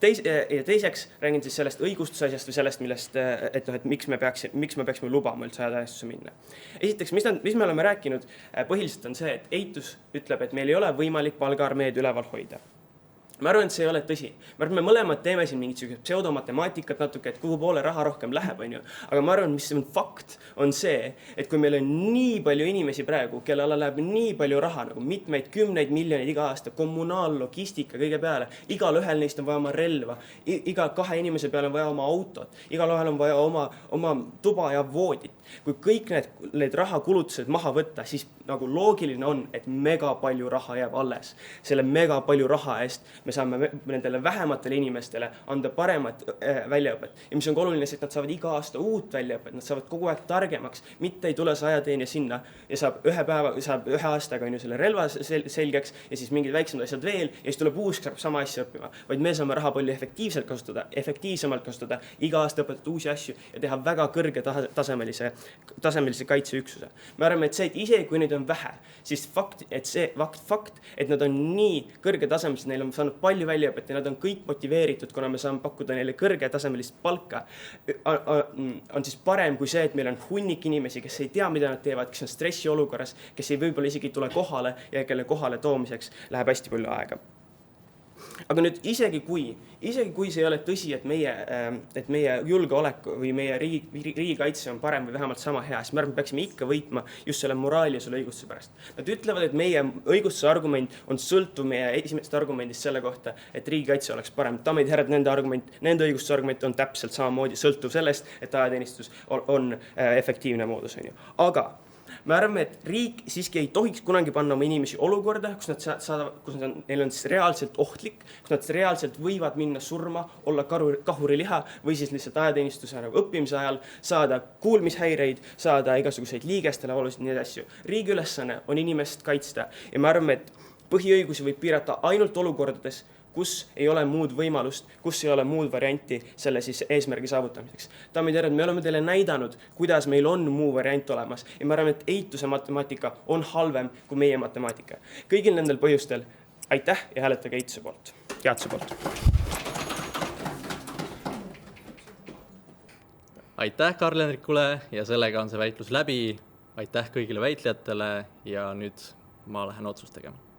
Ja teiseks räägin siis sellest õigustusasjast või sellest, et miks me peaksime lubama üldse ajateenistuse minna. Esiteks, mis me oleme rääkinud, põhiliselt on see, et eitus ütleb, et meil ei ole võimalik palgaarmeed üleval hoida. Ma arvan, et see ei ole tõsi. Ma arvan, me mõlemad teeme siin mingit pseudomatemaatikat natuke, et kuhu poole raha rohkem läheb, on ju. Aga ma arvan, mis on fakt, on see, et kui meil on nii palju inimesi praegu, kelle alla läheb nii palju raha, nagu mitmeid 10 miljoneid iga aasta, kommunaallogistika kõige peale, igal ühel neist on vaja oma relva, iga 2 inimese peale on vaja oma autot, igal ühel on vaja oma tuba ja voodit. Kui kõik need rahakulutused maha võtta, siis nagu loogiline on, et mega palju raha jääb alles. Selle mega palju raha eest me saame nendele vähematele inimestele anda paremat väljaõpet. Ja mis on oluline, et nad saavad iga aasta uut väljaõpet, nad saavad kogu aeg targemaks, mitte ei tule see ajateenija sinna ja saab ühe aastaga selle relva selgeks ja siis mingid väiksemad asjad veel ja siis tuleb uus, saab sama asja õppima. Vaid me saame raha palju efektiivsemalt kasutada, iga aasta õpetada uusi asju ja teha väga kõrge tasemelise kaitseüksuse. Me arvame, et see, et isegi kui neid on vähe, siis fakt, et nad on nii kõrge tasemelised, neil on saanud saanud palju väljaõpet ja nad on kõik motiveeritud, kuna me saame pakkuda neile kõrgetasemelist palka, on siis parem kui see, et meil on hunnik inimesi, kes ei tea, mida nad teevad, kes on stressiolukorras, kes ei võib-olla isegi tule kohale ja kelle kohale toomiseks läheb hästi palju aega. Aga nüüd isegi kui see ei ole tõsi, et meie julgeolek või meie riigikaitse on parem või vähemalt sama hea, siis me peaksime ikka võitma just selle moraali ja selle õigustuse pärast. Nad ütlevad, et meie õigustuse argument on sõltuv meie esimesest argumendist selle kohta, et riigikaitse oleks parem. Daamid ja härrad, nende õigustuse argument on täpselt samamoodi sõltuv sellest, et ajateenistus on efektiivne moodus. Aga me arvame, et riik siiski ei tohiks kunagi panna oma inimesi olukorda, kus neil on siis reaalselt ohtlik, kus nad reaalselt võivad minna surma, olla kahuriliha või siis lihtsalt ajateenistuse õppimise ajal saada kuulmishäireid, saada igasuguseid liigestele oluliselt nii asju. Riigi ülesanne on inimest kaitsta ja me arvame, et põhiõigusi võib piirata ainult olukordades, kus ei ole muud võimalust, kus ei ole muud varianti selle siis eesmärgi saavutamiseks. Daamid ja härrad, me oleme teile näidanud, kuidas meil on muu variant olemas ja me arvame, et eituse matemaatika on halvem kui meie matemaatika. Kõigil nendel põhjustel aitäh ja hääletage eituse poolt, teaduse poolt. Aitäh Karl-Henrikule ja sellega on see väitlus läbi. Aitäh kõigile väitlejatele ja nüüd ma lähen otsust tegema.